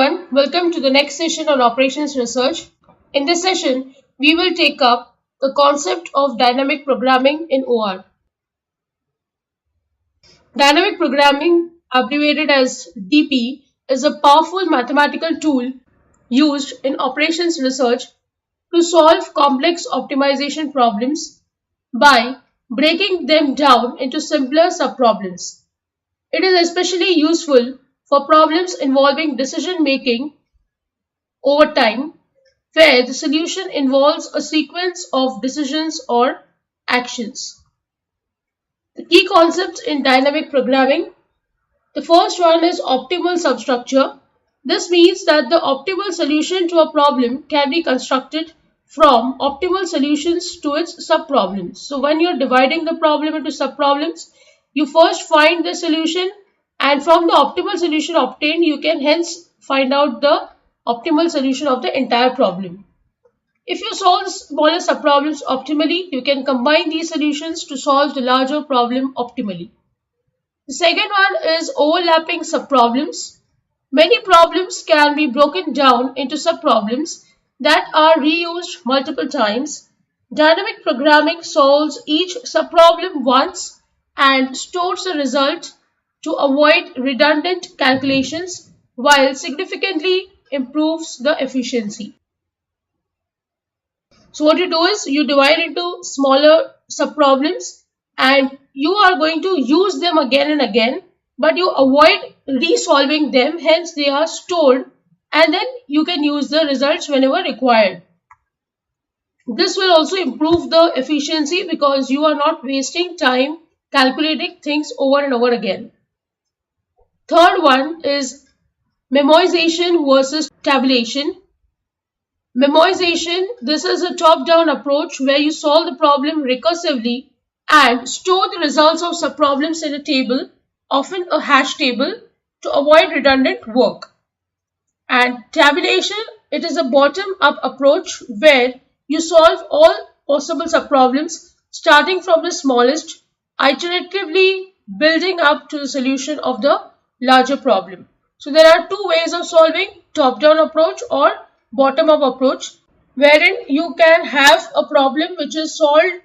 everyone, welcome to the next session on operations research. In this session, we will take up the concept of dynamic programming in OR. Dynamic programming, abbreviated as DP, is a powerful mathematical tool used in operations research to solve complex optimization problems by breaking them down into simpler subproblems. It is especially useful for problems involving decision making over time, where the solution involves a sequence of decisions or actions. The key concepts in dynamic programming. The first one is optimal substructure. This means that the optimal solution to a problem can be constructed from optimal solutions to its subproblems. So when you're dividing the problem into subproblems, you first find the solution, and from the optimal solution obtained, you can hence find out the optimal solution of the entire problem. If you solve the smaller subproblems optimally, you can combine these solutions to solve the larger problem optimally. The second one is overlapping subproblems. Many problems can be broken down into subproblems that are reused multiple times. Dynamic programming solves each subproblem once and stores the result to avoid redundant calculations while significantly improves the efficiency. So what you do is you divide into smaller subproblems and you are going to use them again and again, but you avoid resolving them, hence they are stored and then you can use the results whenever required. This will also improve the efficiency because you are not wasting time calculating things over and over again. Third one is memoization versus tabulation. Memoization, this is a top-down approach where you solve the problem recursively and store the results of subproblems in a table, often a hash table, to avoid redundant work. And tabulation, it is a bottom-up approach where you solve all possible subproblems starting from the smallest, iteratively building up to the solution of the larger problem. So there are two ways of solving: top-down approach or bottom-up approach, wherein you can have a problem which is solved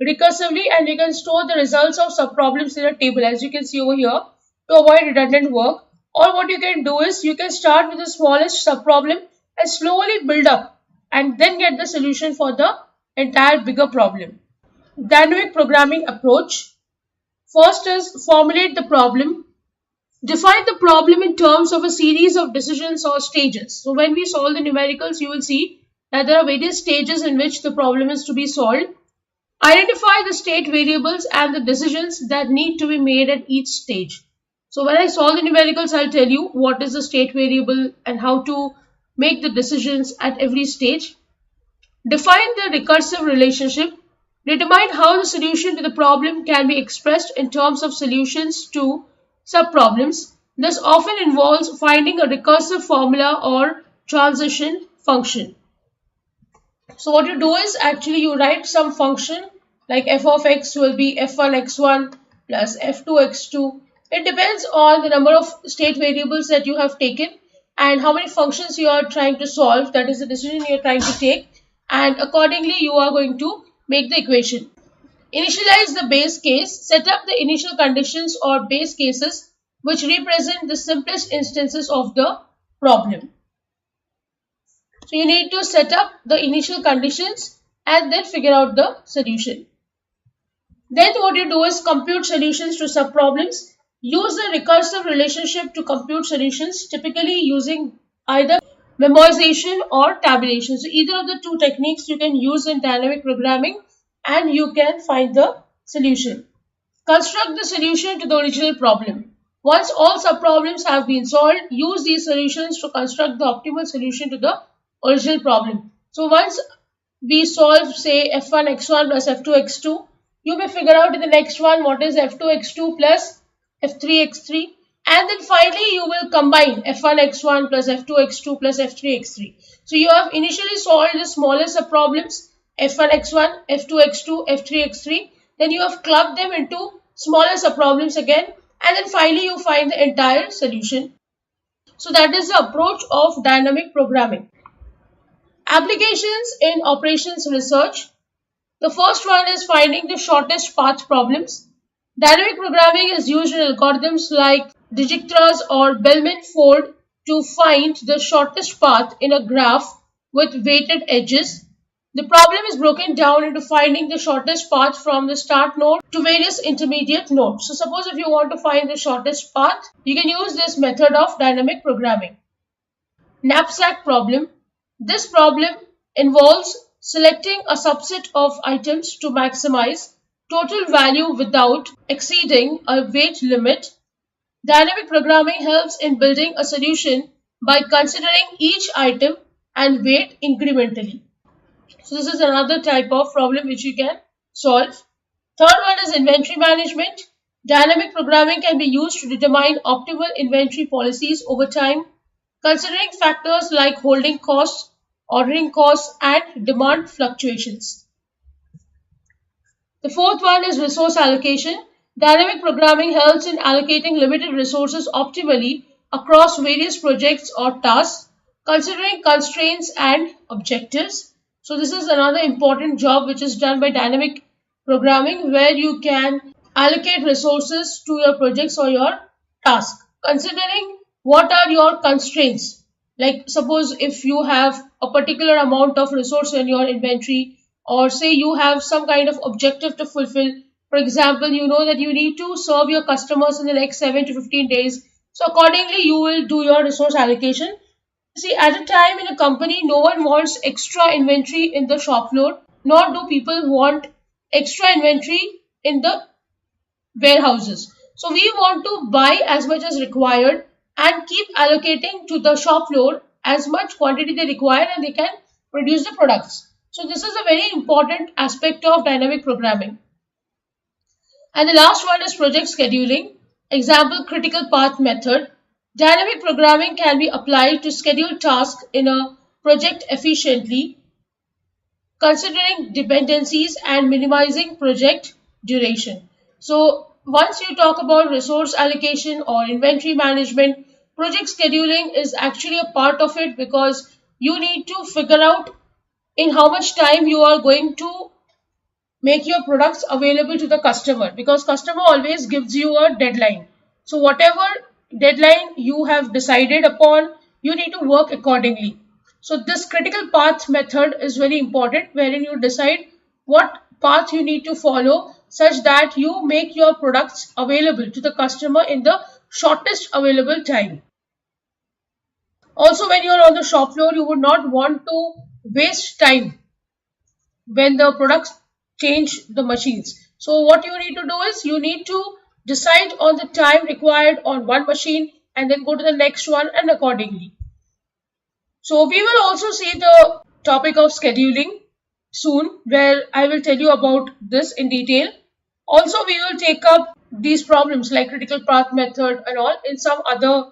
recursively and you can store the results of subproblems in a table, as you can see over here, to avoid redundant work. Or what you can do is you can start with the smallest subproblem and slowly build up and then get the solution for the entire bigger problem. Dynamic programming approach. First is formulate the problem. Define the problem in terms of a series of decisions or stages. So when we solve the numericals, you will see that there are various stages in which the problem is to be solved. Identify the state variables and the decisions that need to be made at each stage. So when I solve the numericals, I'll tell you what is the state variable and how to make the decisions at every stage. Define the recursive relationship. Determine how the solution to the problem can be expressed in terms of solutions to subproblems. This often involves finding a recursive formula or transition function. So what you do is actually you write some function like f of x will be f1 x1 plus f2 x2. It depends on the number of state variables that you have taken and how many functions you are trying to solve, that is the decision you are trying to take, and accordingly you are going to make the equation. Initialize the base case. Set up the initial conditions or base cases which represent the simplest instances of the problem. So you need to set up the initial conditions and then figure out the solution. Then what you do is compute solutions to subproblems. Use the recursive relationship to compute solutions, typically using either memoization or tabulation. So either of the two techniques you can use in dynamic programming and you can find the solution. Construct the solution to the original problem. Once all subproblems have been solved, use these solutions to construct the optimal solution to the original problem. So once we solve, say, f1 x1 plus f2 x2, you may figure out in the next one what is f2 x2 plus f3 x3, and then finally you will combine f1 x1 plus f2 x2 plus f3 x3. So you have initially solved the smallest subproblems f1 x1, f2 x2, f3 x3, then you have clubbed them into smaller subproblems again, and then finally you find the entire solution. So that is the approach of dynamic programming. Applications in operations research. The first one is finding the shortest path problems. Dynamic programming is used in algorithms like Dijkstra's or Bellman-Ford to find the shortest path in a graph with weighted edges. The problem is broken down into finding the shortest path from the start node to various intermediate nodes. So suppose if you want to find the shortest path, you can use this method of dynamic programming. Knapsack problem. This problem involves selecting a subset of items to maximize total value without exceeding a weight limit. Dynamic programming helps in building a solution by considering each item and weight incrementally. So this is another type of problem which you can solve. Third one is inventory management. Dynamic programming can be used to determine optimal inventory policies over time, considering factors like holding costs, ordering costs, and demand fluctuations. The fourth one is resource allocation. Dynamic programming helps in allocating limited resources optimally across various projects or tasks, considering constraints and objectives. So this is another important job which is done by dynamic programming, where you can allocate resources to your projects or your task, considering what are your constraints. Like suppose if you have a particular amount of resource in your inventory, or say you have some kind of objective to fulfill. For example, you know that you need to serve your customers in the next 7 to 15 days. So accordingly, you will do your resource allocation. See, at a time in a company, no one wants extra inventory in the shop floor, nor do people want extra inventory in the warehouses. So we want to buy as much as required and keep allocating to the shop floor as much quantity they require, and they can produce the products. So this is a very important aspect of dynamic programming. And the last one is project scheduling. Example, critical path method. Dynamic programming can be applied to schedule tasks in a project efficiently, considering dependencies and minimizing project duration. So once you talk about resource allocation or inventory management, project scheduling is actually a part of it, because you need to figure out in how much time you are going to make your products available to the customer, because customer always gives you a deadline. So whatever deadline you have decided upon, you need to work accordingly. So this critical path method is very important, wherein you decide what path you need to follow such that you make your products available to the customer in the shortest available time. Also, when you are on the shop floor, you would not want to waste time when the products change the machines. So what you need to do is you need to decide on the time required on one machine and then go to the next one, and accordingly. So we will also see the topic of scheduling soon, where I will tell you about this in detail. Also, we will take up these problems like critical path method and all in some other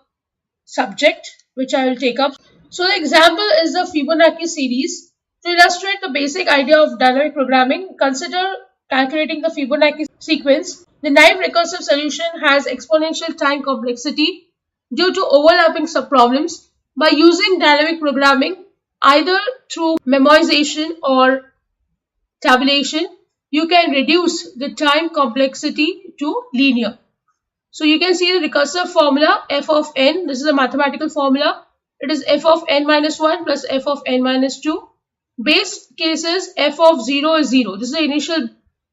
subject which I will take up. So the example is the Fibonacci series. To illustrate the basic idea of dynamic programming, consider calculating the Fibonacci sequence. The naive recursive solution has exponential time complexity due to overlapping subproblems. By using dynamic programming, either through memoization or tabulation, you can reduce the time complexity to linear. So you can see the recursive formula f of n. This is a mathematical formula. It is f of n minus 1 plus f of n minus 2. Base cases f of 0 is 0. This is the initial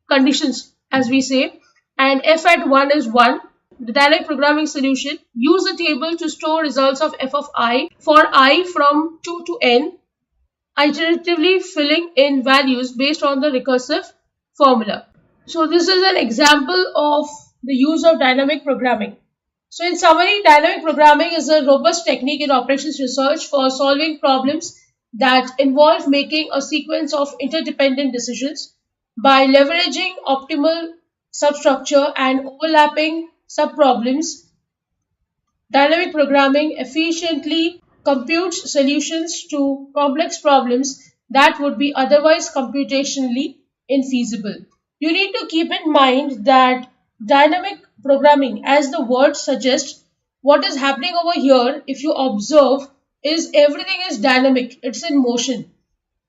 conditions, as we say, and f at 1 is 1. The dynamic programming solution: use a table to store results of f of I for I from 2 to n, iteratively filling in values based on the recursive formula. So this is an example of the use of dynamic programming. So in summary, dynamic programming is a robust technique in operations research for solving problems that involve making a sequence of interdependent decisions. By leveraging optimal substructure and overlapping subproblems, dynamic programming efficiently computes solutions to complex problems that would be otherwise computationally infeasible. You need to keep in mind that dynamic programming, as the word suggests, What is happening over here, if you observe, is everything is dynamic. It's in motion.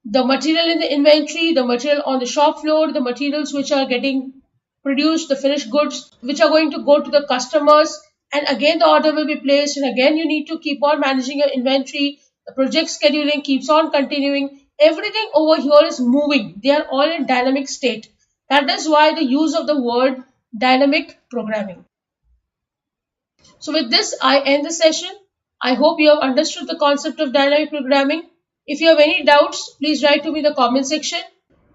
The material in the inventory, the material on the shop floor, the materials which are getting produced, the finished goods which are going to go to the customers, and again the order will be placed, and again you need to keep on managing your inventory. The project scheduling keeps on continuing. Everything over here is moving. They are all in dynamic state. That is why the use of the word dynamic programming. So with this, I end the session. I hope you have understood the concept of dynamic programming. If you have any doubts, please write to me in the comment section.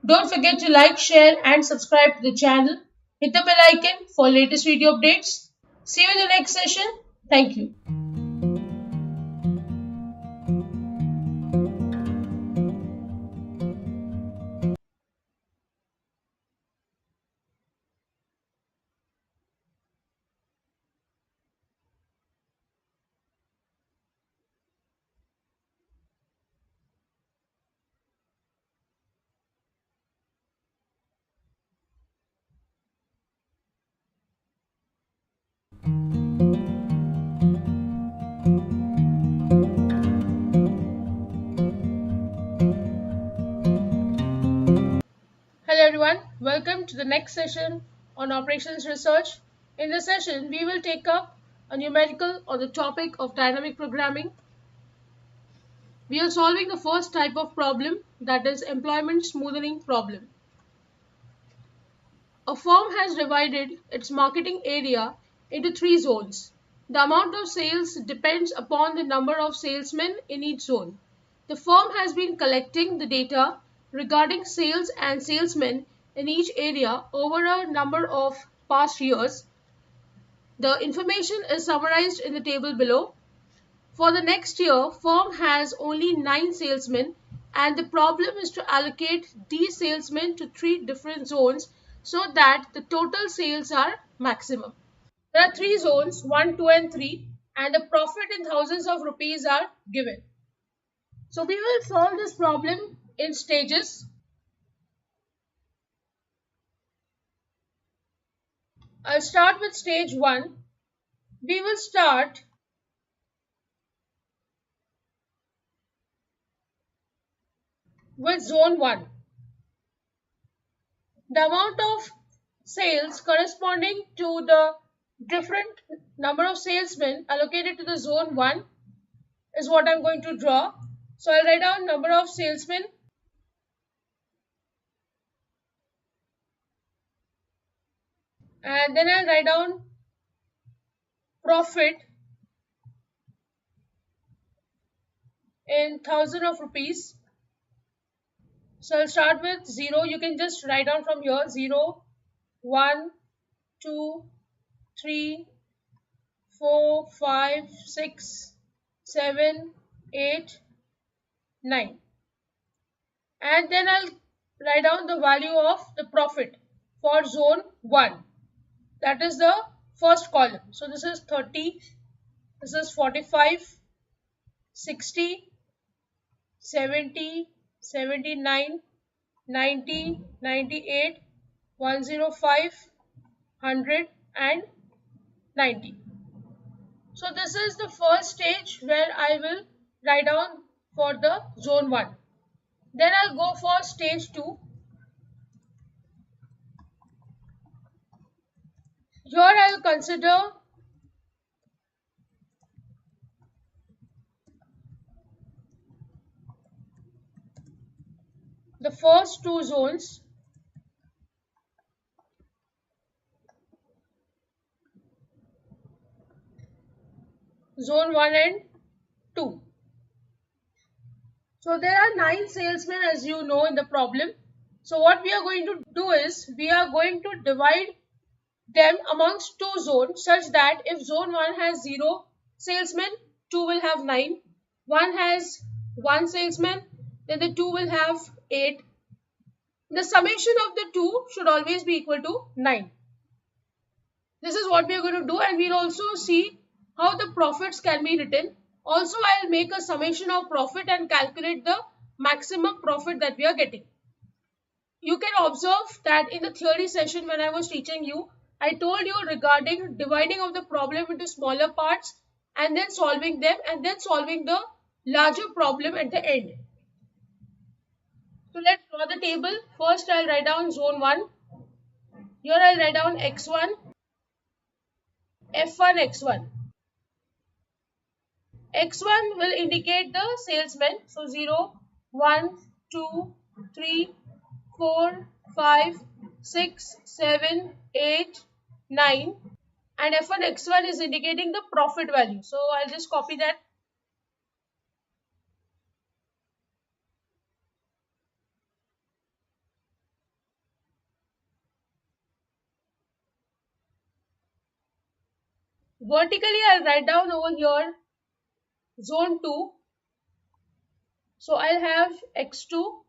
Don't forget to like, share and subscribe to the channel. Hit the bell icon for latest video updates. See you in the next session. Thank you. Hello everyone, welcome to the next session on operations research. In this session, we will take up a numerical on the topic of dynamic programming. We are solving the first type of problem, that is employment smoothening problem. A firm has divided its marketing area into 3 zones. The amount of sales depends upon the number of salesmen in each zone. The firm has been collecting the data regarding sales and salesmen in each area over a number of past years. The information is summarized in the table below. For the next year, firm has only 9 salesmen and the problem is to allocate these salesmen to 3 different zones so that the total sales are maximum. There are 3 zones, 1, 2 and 3, and the profit in thousands of rupees are given. So we will solve this problem in stages. I'll start with stage 1. We will start with zone 1. The amount of sales corresponding to the different number of salesmen allocated to the zone 1 is what I'm going to draw. So I'll write down number of salesmen and then I'll write down profit in thousand of rupees. So I'll start with 0. You can just write down from here 0, 1, 2, 3, 4, 5, 6, 7, 8, 9. And then I'll write down the value of the profit for zone 1. That is the first column. So this is 30, this is 45, 60, 70, 79, 90, 98, 105, 100 and 90. So this is the first stage where I will write down for the zone 1. Then I'll go for stage 2. Here I will consider the first 2 zones. Zone 1 and 2. So there are 9 salesmen as you know in the problem. So what we are going to do is we are going to divide them amongst 2 zones such that if zone 1 has 0 salesmen, 2 will have 9. 1 has 1 salesman, then the 2 will have 8. The summation of the 2 should always be equal to 9. This is what we are going to do, and we'll also see how the profits can be written. Also, I'll make a summation of profit and calculate the maximum profit that we are getting. You can observe that in the theory session when I was teaching you, I told you regarding dividing of the problem into smaller parts and then solving them, and then solving the larger problem at the end. So let's draw the table. First I'll write down zone 1. Here I'll write down x1, f1, x1. X1 will indicate the salesman. So 0, 1, 2, 3, 4, 5, 6, 7, 8, 9. And F1 X1 is indicating the profit value. So I'll just copy that. Vertically I'll write down over here zone 2. So I'll have X2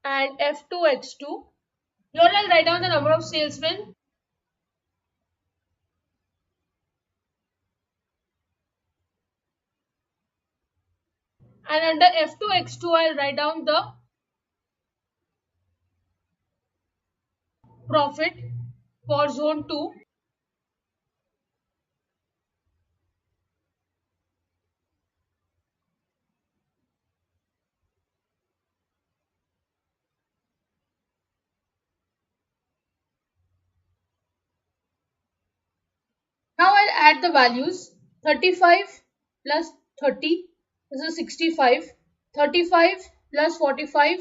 and F2 X2. Here I'll write down the number of salesmen. And under F2 X2 I'll write down the profit for zone 2. Now I'll add the values. 35 plus 30, this is 65. 35 plus 45,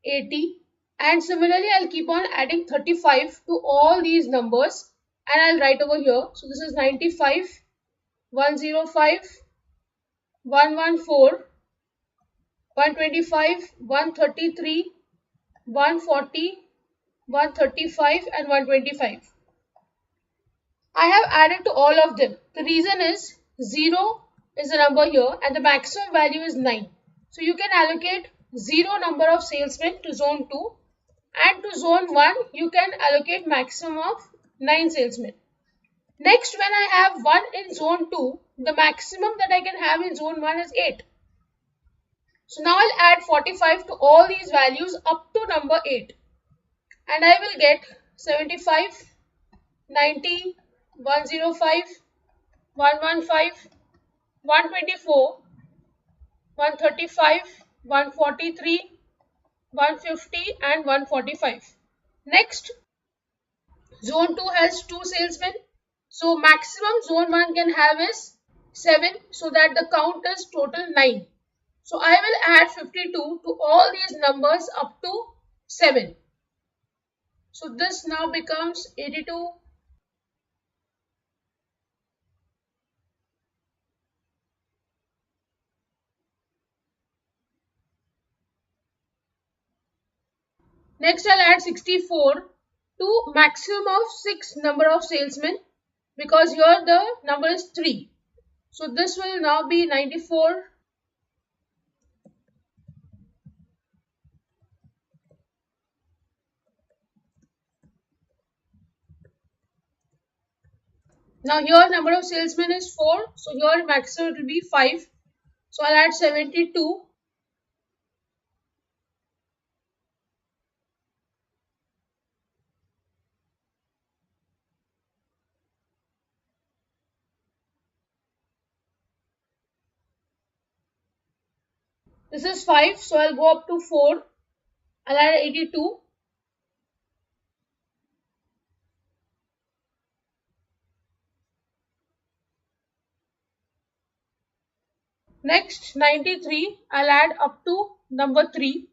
80. And similarly I'll keep on adding 35 to all these numbers, and I'll write over here. So this is 95, 105, 114, 125, 133, 140, 135 and 125. I have added to all of them. The reason is 0 is a number here and the maximum value is 9. So you can allocate 0 number of salesmen to zone 2, and to zone 1 you can allocate maximum of 9 salesmen. Next, when I have 1 in zone 2, the maximum that I can have in zone 1 is 8. So now I'll add 45 to all these values up to number 8. And I will get 75, 90, 105, 115, 124, 135, 143, 150 and 145. Next, zone 2 has 2 salesmen. So maximum zone 1 can have is 7, so that the count is total 9. So I will add 52 to all these numbers up to 7. So this now becomes 82. Next I'll add 64 to maximum of 6 number of salesmen, because here the number is 3. So this will now be 94. Now here number of salesmen is 4. So here maximum it will be 5. So I'll add 72. This is 5, so I'll go up to 4. I'll add 82. Next, 93, I'll add up to number 3.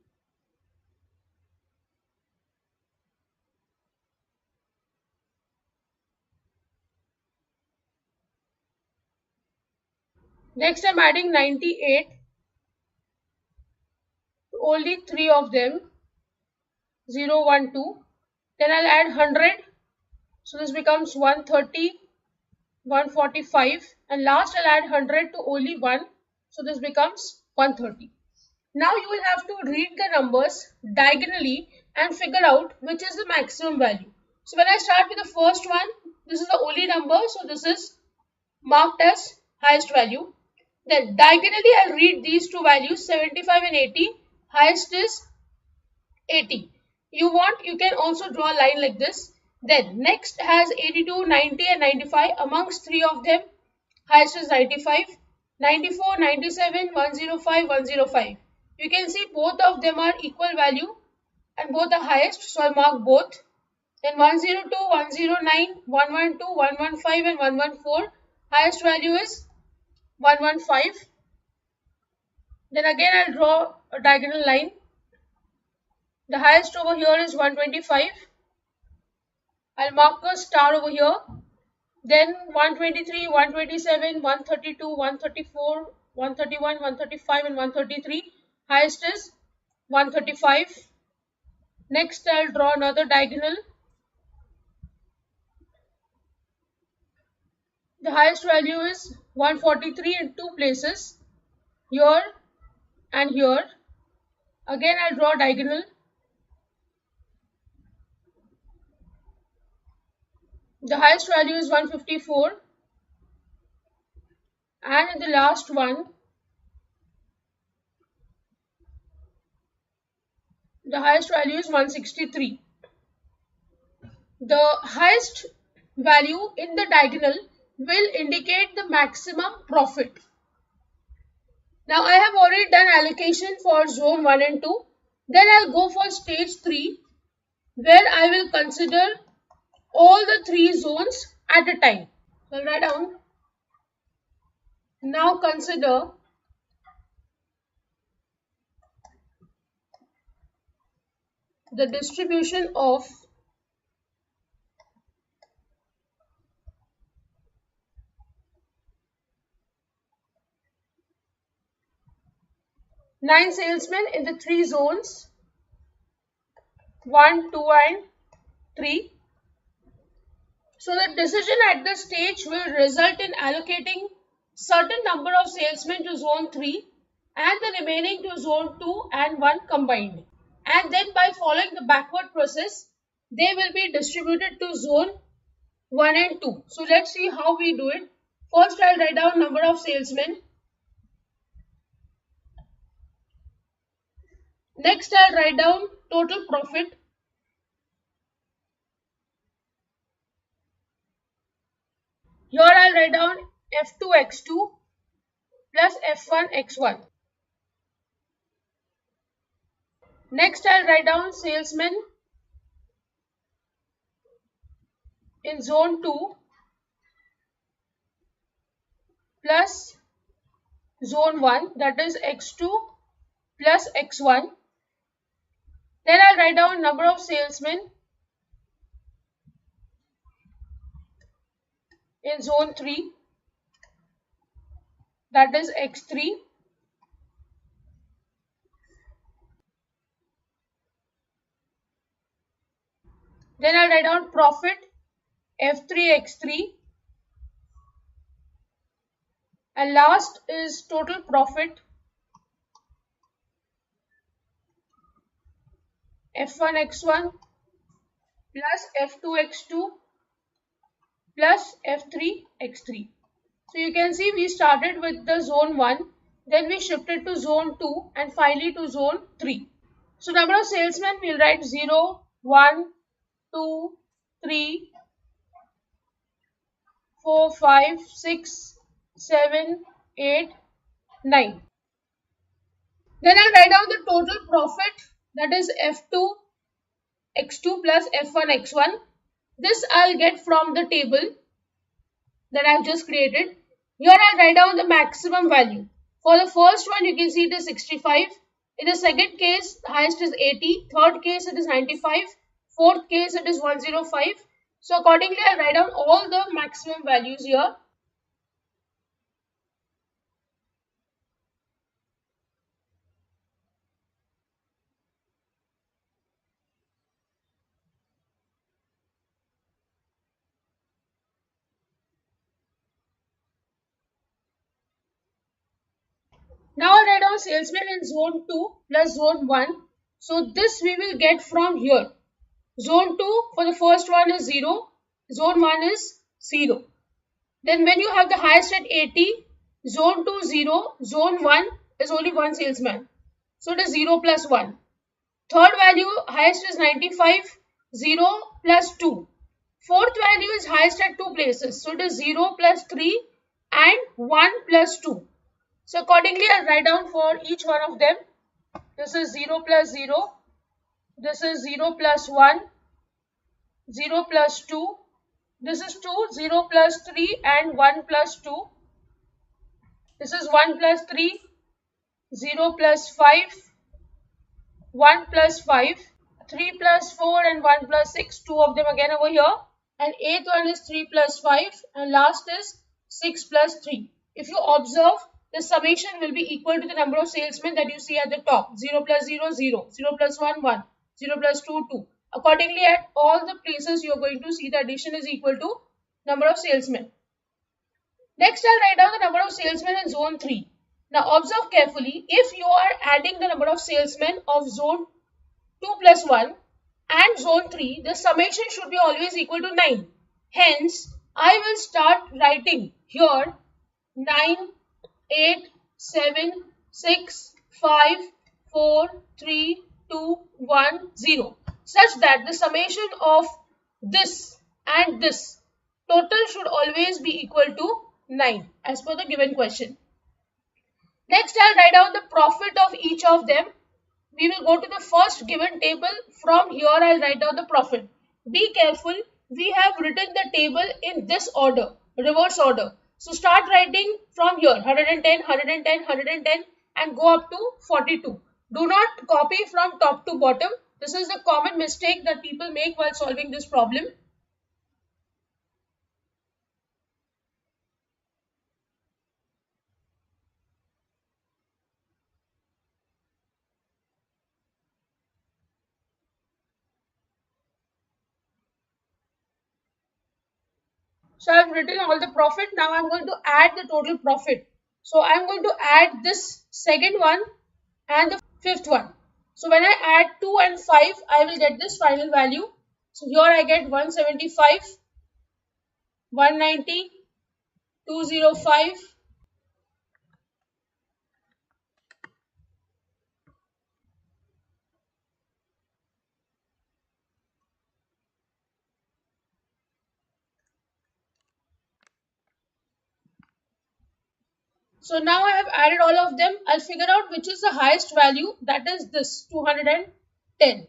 Next, I'm adding 98. Only 3 of them, 0, 1, 2. Then I'll add 100. So this becomes 130, 145. And last, I'll add 100 to only 1. So this becomes 130. Now you will have to read the numbers diagonally and figure out which is the maximum value. So when I start with the first one, this is the only number, so this is marked as highest value. Then diagonally I'll read these two values, 75 and 80. Highest is 80. You can also draw a line like this. Then next has 82, 90 and 95. Amongst 3 of them, highest is 95, 94, 97, 105, 105. You can see both of them are equal value and both are highest, so I mark both. Then 102, 109, 112, 115 and 114. Highest value is 115. Then again I'll draw a diagonal line. The highest over here is 125. I'll mark a star over here. Then 123, 127, 132, 134, 131, 135 and 133. Highest is 135. Next I'll draw another diagonal. The highest value is 143 in two places, here and here. Again I'll draw diagonal. The highest value is 154, and in the last one, the highest value is 163. The highest value in the diagonal will indicate the maximum profit. Now I have already done allocation for zone 1 and 2. Then I'll go for stage 3, where I will consider all the 3 zones at a time. So I'll write down. Now consider the distribution of nine salesmen in the 3 zones 1, 2 and 3. So the decision at this stage will result in allocating certain number of salesmen to zone 3 and the remaining to zone 2 and 1 combined. And then by following the backward process, they will be distributed to zone 1 and 2. So let's see how we do it. First I'll write down number of salesmen. Next I'll write down total profit. Here I'll write down F2x2 plus F1x1. Next I'll write down salesmen in zone 2 plus zone 1, that is x2 plus x1. Then I'll write down number of salesmen in zone 3, that is x3. Then I'll write down profit F3x3. And last is total profit F1x1 plus F2x2 plus F3x3. So you can see we started with the zone 1, then we shifted to zone 2 and finally to zone 3. So number of salesmen, we'll write 0, 1, 2, 3, 4, 5, 6, 7, 8, 9. Then I'll write down the total profit, that is F2 x2 plus F1 x1. This I'll get from the table that I've just created. Here I'll write down the maximum value. For the first one, you can see it is 65. In the second case, the highest is 80. Third case, it is 95. Fourth case, it is 105. So accordingly, I'll write down all the maximum values here. Now I'll write down salesman in zone 2 plus zone 1. So this we will get from here. Zone 2 for the first one is 0. Zone 1 is 0. Then when you have the highest at 80, zone 2 0, zone 1 is only one salesman. So it is 0 plus 1. Third value highest is 95, 0 plus 2. Fourth value is highest at two places. So it is 0 plus 3 and 1 plus 2. So accordingly, I'll write down for each one of them. This is 0 plus 0. This is 0 plus 1. 0 plus 2. This is 2. 0 plus 3 and 1 plus 2. This is 1 plus 3. 0 plus 5. 1 plus 5. 3 plus 4 and 1 plus 6. Two of them again over here. And eighth one is 3 plus 5. And last is 6 plus 3. If you observe, the summation will be equal to the number of salesmen that you see at the top. 0 plus 0, 0. 0 plus 1, 1. 0 plus 2, 2. Accordingly, at all the places you are going to see the addition is equal to number of salesmen. Next, I'll write down the number of salesmen in zone 3. Now, observe carefully. If you are adding the number of salesmen of zone 2 plus 1 and zone 3, the summation should be always equal to 9. Hence, I will start writing here 9, 8, 7, 6, 5, 4, 3, 2, 1, 0. Such that the summation of this and this total should always be equal to 9 as per the given question. Next, I'll write down the profit of each of them. We will go to the first given table. From here, I'll write down the profit. Be careful. We have written the table in this order, reverse order. So start writing from here 110, 110, 110 and go up to 42. Do not copy from top to bottom. This is a common mistake that people make while solving this problem. So I have written all the profit. Now I am going to add the total profit. So I am going to add this second one and the fifth one. So when I add 2 and 5, I will get this final value. So here I get 175, 190, 205. So now I have added all of them. I'll figure out which is the highest value, that is this 210.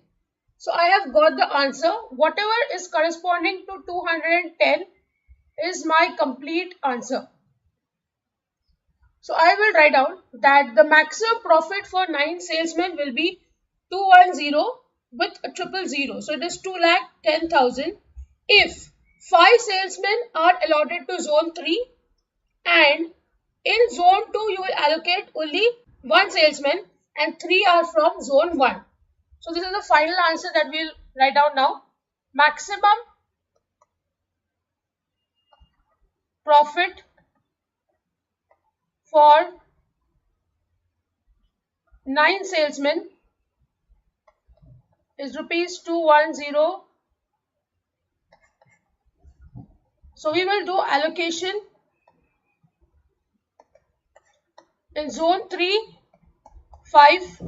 So I have got the answer. Whatever is corresponding to 210 is my complete answer. So I will write down that the maximum profit for 9 salesmen will be 210 with a 000. So it is 2,10,000. If 5 salesmen are allotted to zone 3 and in zone 2, you will allocate only 1 salesman and 3 are from zone 1. So this is the final answer that we will write down now. Maximum profit for 9 salesmen is rupees 210. So we will do allocation. In zone 3, 5.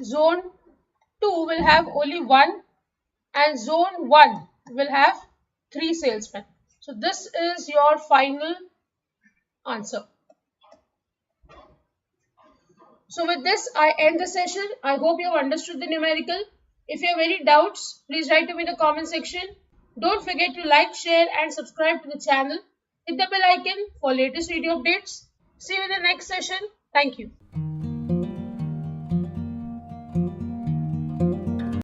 Zone 2 will have only 1 and zone 1 will have 3 salesmen. So this is your final answer. So with this, I end the session. I hope you have understood the numerical. If you have any doubts, please write to me in the comment section. Don't forget to like, share and subscribe to the channel. Hit the bell icon for latest video updates. See you in the next session. Thank you.